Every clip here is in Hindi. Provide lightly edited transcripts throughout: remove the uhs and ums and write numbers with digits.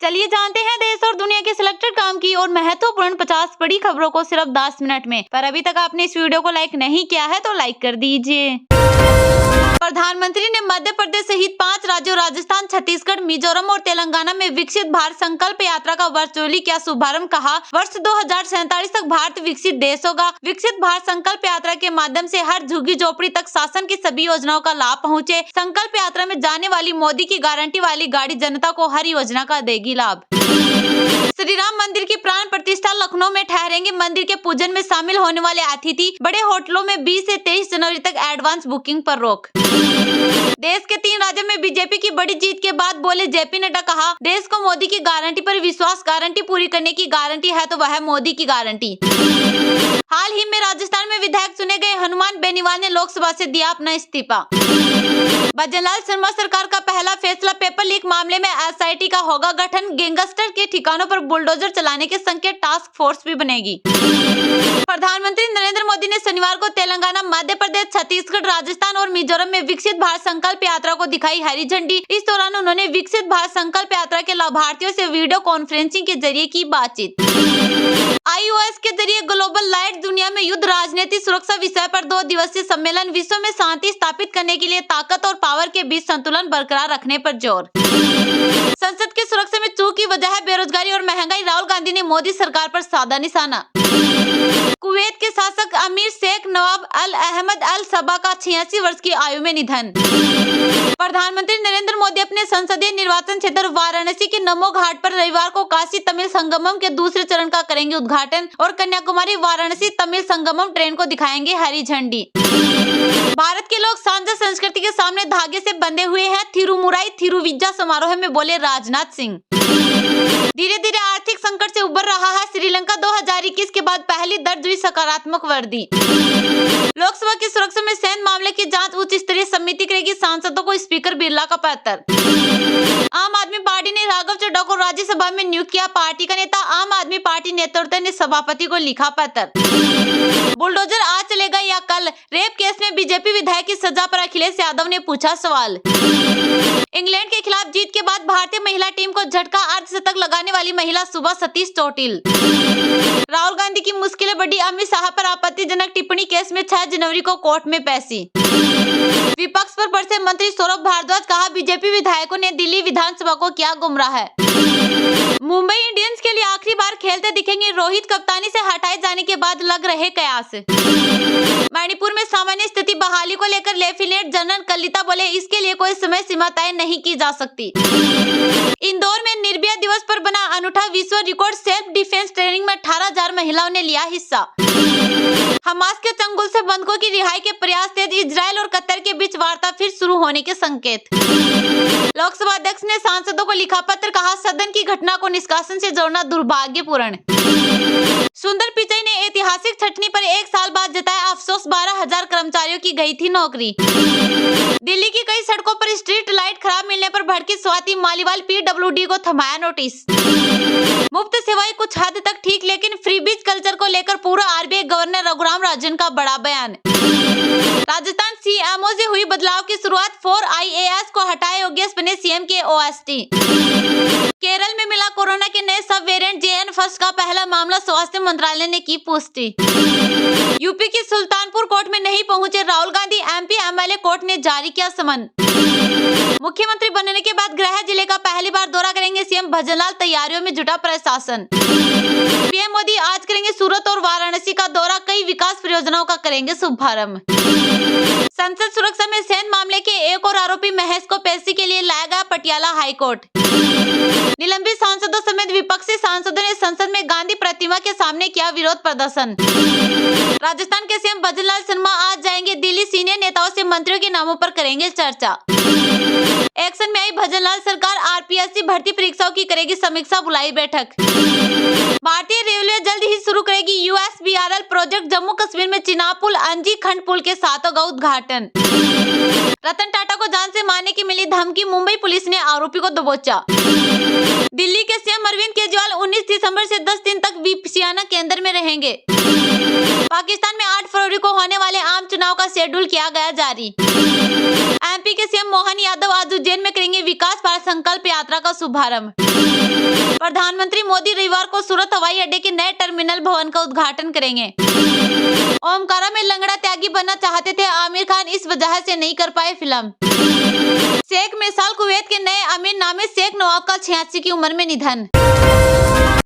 चलिए जानते हैं देश और दुनिया के सिलेक्टेड काम की और महत्वपूर्ण 50 बड़ी खबरों को सिर्फ 10 मिनट में। पर अभी तक आपने इस वीडियो को लाइक नहीं किया है तो लाइक कर दीजिए। प्रधानमंत्री ने मध्य प्रदेश सहित 5 राज्यों राजस्थान, छत्तीसगढ़, मिजोरम और तेलंगाना में विकसित भारत संकल्प यात्रा का वर्चुअली किया शुभारंभ। कहा, वर्ष 2047 तक भारत विकसित देश होगा। विकसित भारत संकल्प यात्रा के माध्यम से हर झुग्गी झोपड़ी तक शासन की सभी योजनाओं का लाभ पहुँचे। संकल्प यात्रा में जाने वाली मोदी की गारंटी वाली गाड़ी जनता को हर योजना का देगी लाभ। श्री राम मंदिर की प्राण प्रतिष्ठा लखनऊ में ठहरेंगे। मंदिर के पूजन में शामिल होने वाले अतिथि बड़े होटलों में 20 से 23 जनवरी तक एडवांस बुकिंग पर रोक। देश के 3 राज्यों में बीजेपी की बड़ी जीत के बाद बोले जेपी नड्डा। कहा, देश को मोदी की गारंटी पर विश्वास, गारंटी पूरी करने की गारंटी है तो वह मोदी की गारंटी। हाल ही में राजस्थान में विधायक चुने गए हनुमान बेनीवाल ने लोकसभा से दिया अपना इस्तीफा। भजनलाल शर्मा सरकार का पहला फैसला, पेपर लीक मामले में एसआईटी का होगा गठन। गैंगस्टर के ठिकानों पर बुलडोजर चलाने के संकेत, टास्क फोर्स भी बनेगी। प्रधानमंत्री नरेंद्र मोदी ने शनिवार को तेलंगाना, मध्य प्रदेश, छत्तीसगढ़, राजस्थान और मिजोरम में विकसित भारत संकल्प यात्रा को दिखाई हरी झंडी। इस दौरान उन्होंने विकसित भारत संकल्प यात्रा के लाभार्थियों से वीडियो कॉन्फ्रेंसिंग के जरिए की बातचीत। आईओएस के जरिए ग्लोबल लाइट, दुनिया में युद्ध, राजनीति, सुरक्षा विषय पर 2 दिवसीय सम्मेलन। विश्व में शांति स्थापित करने के लिए ताकत और पावर के बीच संतुलन बरकरार रखने पर जोर। संसद की सुरक्षा में चूक की वजह है बेरोजगारी और महंगाई। राहुल गांधी ने मोदी सरकार पर साधा निशाना। कुवैत के शासक अमीर शेख नवाब अल अहमद अल सबा का 86 वर्ष की आयु में निधन। प्रधानमंत्री नरेंद्र मोदी अपने संसदीय निर्वाचन क्षेत्र वाराणसी के नमो घाट पर रविवार को काशी तमिल संगमम के दूसरे चरण का करेंगे उद्घाटन और कन्याकुमारी वाराणसी तमिल संगमम ट्रेन को दिखाएंगे हरी झंडी। भारत के लोग सांझा संस्कृति के सामने धागे से बंधे हुए हैं, थिरुमुराई थिरुविजा समारोह में बोले राजनाथ सिंह। धीरे धीरे आर्थिक संकट से उबर रहा है श्रीलंका। 2021 के बाद पहली दर्ज हुई सकारात्मक वृद्धि। लोकसभा की सुरक्षा में सैन्य मामले की जांच उच्च स्तरीय समिति करेगी। सांसदों को स्पीकर बिरला का पत्र। आम आदमी पार्टी ने राघव चड्ढा को राज्यसभा में नियुक्त किया। पार्टी का नेता आम आदमी पार्टी नेतृत्व ने सभापति को लिखा पत्र। बुलडोजर आज चलेगा या कल? रेप केस में बीजेपी विधायक की सजा पर अखिलेश यादव ने पूछा सवाल। इंग्लैंड के खिलाफ जीत के बाद भारतीय महिला टीम को झटका, अर्धशतक लगाने वाली महिला सुबह सतीश चोटिल। राहुल गांधी की मुश्किलें बढ़ी, अमित शाह पर आपत्तिजनक टिप्पणी केस में 6 जनवरी को कोर्ट में पेशी। विपक्ष पर बरसे मंत्री सौरभ भारद्वाज। कहा, बीजेपी विधायकों ने दिल्ली विधानसभा को किया गुमराह। मुंबई इंडियंस के लिए आखिरी बार खेलते दिखेंगे रोहित। कप्तानी से हटाए जाने के बाद लग रहे कयास। मणिपुर में सामान्य स्थिति बहाली को लेकर लेफ्टिनेंट जनरल कलिता बोले, इसके लिए कोई समय सीमा तय नहीं की जा सकती। इंदौर में निर्भया दिवस पर बना अनूठा विश्व रिकॉर्ड। सेल्फ डिफेंस ट्रेनिंग में 18,000 महिलाओं ने लिया हिस्सा। हमास के चंगुल से बंधकों की रिहाई के प्रयास तेज। इजरायल और कतर के बीच वार्ता फिर शुरू होने के संकेत। लोकसभा अध्यक्ष ने सांसदों को लिखा पत्र। कहा, सदन की घटना को निष्कासन से जोड़ना दुर्भाग्यपूर्ण। सुंदर पिचाई ने ऐतिहासिक छटनी पर 1 साल बाद जताया अफसोस। 12,000 कर्मचारियों की गई थी नौकरी। दिल्ली की कई सड़कों पर स्ट्रीट लाइट खराब मिलने पर भड़की स्वाति मालीवाल। पीडब्ल्यूडी को थमाया नोटिस। मुफ्त सेवाएं कुछ हद तक ठीक, लेकिन फ्रीबीज कल्चर को लेकर पूरा आरबीआई गवर्नर रघुराम राजन का बड़ा बयान। राजस्थान सीएमओ से हुई बदलाव की शुरुआत। 4 IAS को हटाए, योगेश बने सीएम के OST। केरल में मिला कोरोना के नए सब वेरिएंट JN फर्स्ट का पहला मामला। स्वास्थ्य मंत्रालय ने की पुष्टि। यूपी की सुल्तानपुर कोर्ट में नहीं पहुंचे Rahul Gandhi. MP MLA court ने जारी किया समन। मुख्यमंत्री बनने के बाद गृह जिले का पहली बार दौरा करेंगे सीएम भजनलाल। तैयारियों में जुटा प्रशासन। पीएम मोदी आज करेंगे सूरत और वाराणसी का दौरा। कई विकास परियोजनाओं का करेंगे शुभारंभ। संसद सुरक्षा में सैन्य मामले के एक और आरोपी महेश को पेशी के लिए लाया गया पटियाला हाईकोर्ट। निलंबित सांसदों समेत विपक्षी सांसदों ने संसद में गांधी प्रतिमा के सामने किया विरोध प्रदर्शन। राजस्थान के सीएम भजनलाल शर्मा आज जाएंगे दिल्ली। सीनियर नेताओं से मंत्रियों के नामों पर करेंगे चर्चा। एक्शन में आई भजनलाल सरकार। RPSC भर्ती परीक्षाओं की करेगी समीक्षा, बुलाई बैठक। भारतीय रेलवे जल्द ही शुरू करेगी USBRL प्रोजेक्ट। जम्मू कश्मीर में चिनाब पुल, अंजी खंड पुल के 7 होगा उद्घाटन। रतन टाटा को जान से मारने की मिली धमकी। मुंबई पुलिस ने आरोपी को दबोचा। दिल्ली के सीएम अरविंद केजरीवाल 19 दिसंबर से 10 दिन तक विपसियाना केंद्र में रहेंगे। पाकिस्तान में 8 फरवरी को होने वाले आम चुनाव का शेड्यूल किया गया जारी। एमपी के सीएम मोहन यादव आज उज्जैन में करेंगे विकास भारत संकल्प यात्रा का शुभारंभ। प्रधानमंत्री मोदी रविवार को सूरत हवाई अड्डे के नए टर्मिनल भवन का उद्घाटन करेंगे। ओमकारा में लंगड़ा त्यागी बनना चाहते थे आमिर खान, इस वजह से नहीं कर पाए फिल्म। शेख मिसाल कुवैत के नए अमीर नामे शेख नवाब का 86 की उम्र में निधन।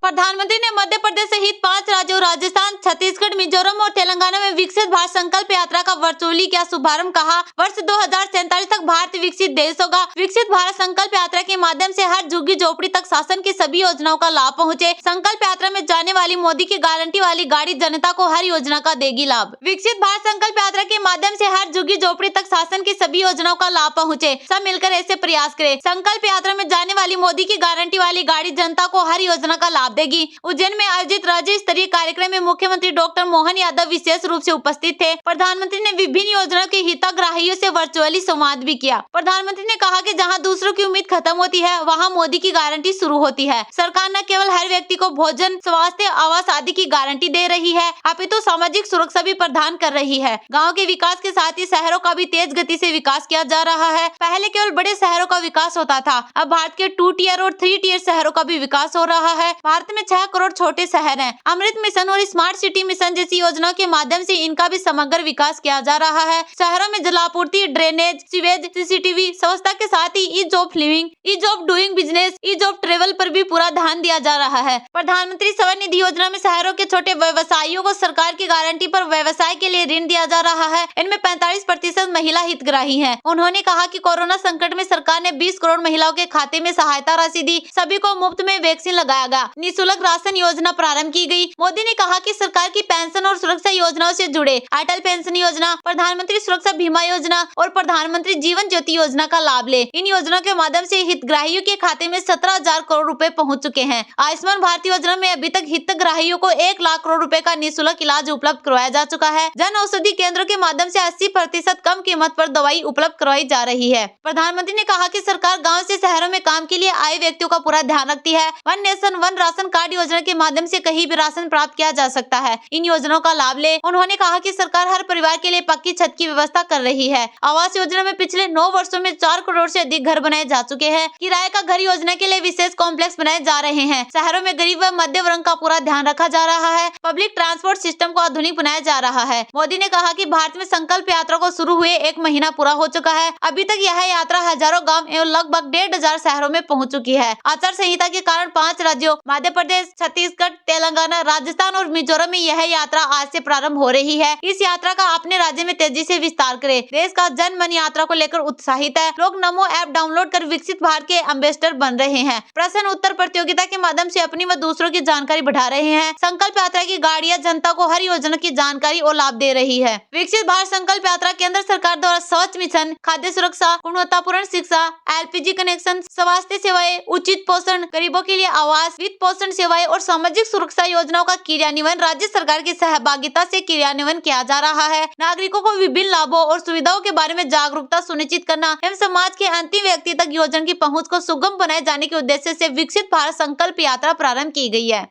प्रधानमंत्री ने मध्य प्रदेश सहित 5 राज्यों राजस्थान, छत्तीसगढ़, मिजोरम और तेलंगाना में विकसित भारत संकल्प यात्रा का वर्चुअली किया शुभारंभ। कहा, वर्ष 2047 तक भारत विकसित देश होगा। विकसित भारत संकल्प यात्रा के माध्यम से हर झुग्गी झोपड़ी तक शासन की सभी योजनाओं का लाभ पहुंचे। संकल्प यात्रा में जाने वाली मोदी की गारंटी वाली गाड़ी जनता को हर योजना का देगी लाभ। विकसित भारत संकल्प यात्रा के माध्यम से हर झुग्गी झोपड़ी तक शासन की सभी योजनाओं का लाभ पहुंचे। सब मिलकर ऐसे प्रयास करें। संकल्प यात्रा में जाने वाली मोदी की गारंटी वाली गाड़ी जनता को हर योजना का लाभ देगी। उज्जैन में आयोजित राज्य स्तरीय कार्यक्रम में मुख्यमंत्री डॉक्टर मोहन यादव विशेष रूप से उपस्थित थे। प्रधानमंत्री ने विभिन्न योजनाओं के हितग्राहियों से वर्चुअली संवाद भी किया। प्रधानमंत्री ने कहा कि जहां दूसरों की उम्मीद खत्म होती है, वहां मोदी की गारंटी शुरू होती है। सरकार न केवल हर व्यक्ति को भोजन, स्वास्थ्य, आवास आदि की गारंटी दे रही है, अपितु सामाजिक सुरक्षा भी प्रदान कर रही है। गाँव के विकास के साथ ही शहरों का भी तेज गति से विकास किया जा रहा है। पहले केवल बड़े शहरों का विकास होता था, अब भारत के 2 टियर और 3 टियर शहरों का भी विकास हो रहा है। भारत में 6 करोड़ छोटे शहर हैं। अमृत मिशन और स्मार्ट सिटी मिशन जैसी योजनाओं के माध्यम से इनका भी समग्र विकास किया जा रहा है। शहरों में जलापूर्ति, ड्रेनेज, सीवेज, सीसीटीवी व्यवस्था के साथ ही ease of living, ease of doing business, ease of travel पर भी पूरा ध्यान दिया जा रहा है। प्रधानमंत्री स्वनिधि योजना में शहरों के छोटे व्यवसायियों को सरकार की गारंटी पर व्यवसाय के लिए ऋण दिया जा रहा है। इनमें 45% महिला हितग्राही हैं। उन्होंने कहा कि कोरोना संकट में सरकार ने 20 करोड़ महिलाओं के खाते में सहायता राशि दी। सभी को मुफ्त में वैक्सीन लगाया गया। निःशुल्क राशन योजना प्रारंभ की गई। मोदी ने कहा कि सरकार की पेंशन और सुरक्षा योजनाओं से जुड़े अटल पेंशन योजना, प्रधानमंत्री सुरक्षा बीमा योजना और प्रधानमंत्री जीवन ज्योति योजना का लाभ ले। इन योजनाओं के माध्यम से हितग्राहियों के खाते में 17,000 करोड़ रुपए पहुंच चुके हैं। आयुष्मान भारत योजना में अभी तक हितग्राहियों को 1 लाख करोड़ रुपए का निःशुल्क इलाज उपलब्ध करवाया जा चुका है। जन औषधि केंद्रों के माध्यम से 80% कम कीमत पर दवाई उपलब्ध करवाई जा रही है। प्रधानमंत्री ने कहा कि सरकार गाँव से शहरों में काम के लिए आए व्यक्तियों का पूरा ध्यान रखती है। One nation one ration card योजना के माध्यम से कहीं भी राशन प्राप्त किया जा सकता है। इन योजनाओं का लाभ ले। उन्होंने कहा कि सरकार हर परिवार के लिए पक्की छत की व्यवस्था कर रही है। आवास योजना में पिछले 9 वर्षों में 4 करोड़ से अधिक घर बनाए जा चुके हैं। किराए का घर योजना के लिए विशेष कॉम्प्लेक्स बनाए जा रहे हैं। शहरों में गरीब व मध्य वर्ग का पूरा ध्यान रखा जा रहा है। पब्लिक ट्रांसपोर्ट सिस्टम को आधुनिक बनाया जा रहा है। मोदी ने कहा कि भारत में संकल्प यात्रा को शुरू हुए 1 महीना पूरा हो चुका है। अभी तक यह यात्रा हजारों गाँव एवं लगभग 1,500 शहरों में पहुँच चुकी है। आचार संहिता के कारण 5 राज्यों मध्य प्रदेश, छत्तीसगढ़, तेलंगाना, राजस्थान और मिजोरम में यह यात्रा आज से प्रारंभ हो रही है। इस यात्रा का अपने राज्य में तेजी से विस्तार करें। देश का जन मन यात्रा को लेकर उत्साहित है। लोग नमो ऐप डाउनलोड कर विकसित भारत के एम्बेसडर बन रहे हैं। प्रश्न उत्तर प्रतियोगिता के माध्यम से अपनी व दूसरों की जानकारी बढ़ा रहे हैं। संकल्प यात्रा की गाड़ियां जनता को हर योजना की जानकारी और लाभ दे रही है। विकसित भारत संकल्प यात्रा केंद्र सरकार द्वारा स्वच्छ मिशन, खाद्य सुरक्षा, गुणवत्तापूर्ण शिक्षा, LPG कनेक्शन, स्वास्थ्य सेवाएं, उचित पोषण, गरीबों के लिए आवास, वित्त पोषण सेवाएं और सामाजिक सुरक्षा योजनाओं का क्रियान्वयन राज्य सरकार की सहभागिता से क्रियान्वयन किया जा रहा है। नागरिकों को विभिन्न लाभों और सुविधाओं के बारे में जागरूकता सुनिश्चित करना एवं समाज के अंतिम व्यक्ति तक योजना की पहुंच को सुगम बनाए जाने के उद्देश्य से विकसित भारत संकल्प यात्रा प्रारंभ की गई है।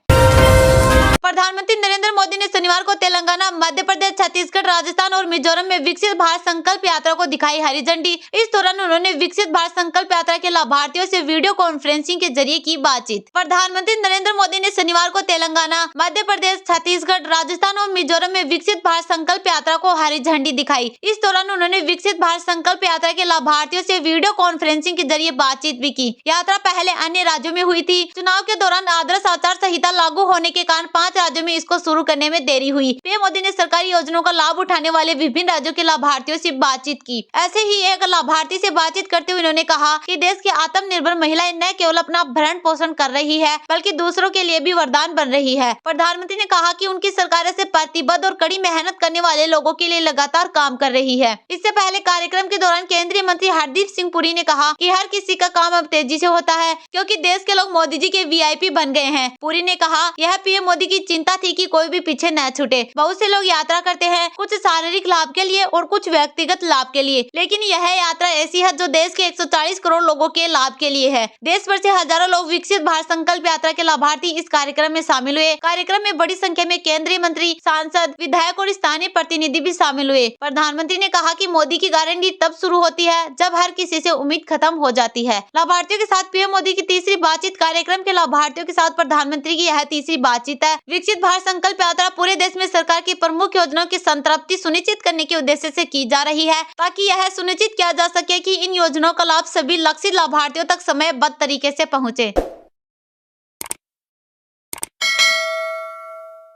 प्रधानमंत्री नरेंद्र मोदी ने शनिवार को तेलंगाना, मध्य प्रदेश, छत्तीसगढ़, राजस्थान और मिजोरम में विकसित भारत संकल्प यात्रा को दिखाई हरी झंडी। इस दौरान उन्होंने विकसित भारत संकल्प यात्रा के लाभार्थियों से वीडियो कॉन्फ्रेंसिंग के जरिए की बातचीत। प्रधानमंत्री नरेंद्र मोदी ने शनिवार को तेलंगाना, मध्य प्रदेश, छत्तीसगढ़, राजस्थान और मिजोरम में विकसित भारत संकल्प यात्रा को हरी झंडी दिखाई। इस दौरान उन्होंने विकसित भारत संकल्प यात्रा के लाभार्थियों से वीडियो कॉन्फ्रेंसिंग के जरिए बातचीत भी की। यात्रा पहले अन्य राज्यों में हुई थी। चुनाव के दौरान आदर्श आचार संहिता लागू होने के कारण 5 राज्यों में इसको शुरू करने में देरी हुई। पीएम मोदी ने सरकारी योजनाओं का लाभ उठाने वाले विभिन्न राज्यों के लाभार्थियों से बातचीत की। ऐसे ही एक लाभार्थी से बातचीत करते हुए उन्होंने कहा कि देश की आत्मनिर्भर महिलाएं न केवल अपना भरण पोषण कर रही है, बल्कि दूसरों के लिए भी वरदान बन रही है। प्रधानमंत्री ने कहा कि उनकी सरकार ऐसे प्रतिबद्ध और कड़ी मेहनत करने वाले लोगों के लिए लगातार काम कर रही है। इससे पहले कार्यक्रम के दौरान केंद्रीय मंत्री हरदीप सिंह पुरी ने कहा कि हर किसी का काम अब तेजी से होता है, क्योंकि देश के लोग मोदी जी के VIP बन गए हैं। पुरी ने कहा, यह पीएम मोदी की चिंता थी कि कोई भी पीछे न छूटे। बहुत से लोग यात्रा करते हैं, कुछ शारीरिक लाभ के लिए और कुछ व्यक्तिगत लाभ के लिए, लेकिन यह यात्रा ऐसी है जो देश के 140 करोड़ लोगों के लाभ के लिए है। देश भर से हजारों लोग विकसित भारत संकल्प यात्रा के लाभार्थी इस कार्यक्रम में शामिल हुए। कार्यक्रम में बड़ी संख्या में केंद्रीय मंत्री, सांसद, विधायक और स्थानीय प्रतिनिधि भी शामिल हुए। प्रधानमंत्री ने कहा कि मोदी की गारंटी तब शुरू होती है जब हर किसी से उम्मीद खत्म हो जाती है। लाभार्थियों के साथ पीएम मोदी की तीसरी बातचीत। कार्यक्रम के लाभार्थियों के साथ प्रधानमंत्री की यह तीसरी बातचीत है। विकसित भारत संकल्प यात्रा पूरे देश में सरकार की प्रमुख योजनाओं की संतृप्ति सुनिश्चित करने के उद्देश्य से की जा रही है, ताकि यह सुनिश्चित किया जा सके कि इन योजनाओं का लाभ सभी लक्षित लाभार्थियों तक समयबद्ध तरीके से पहुंचे।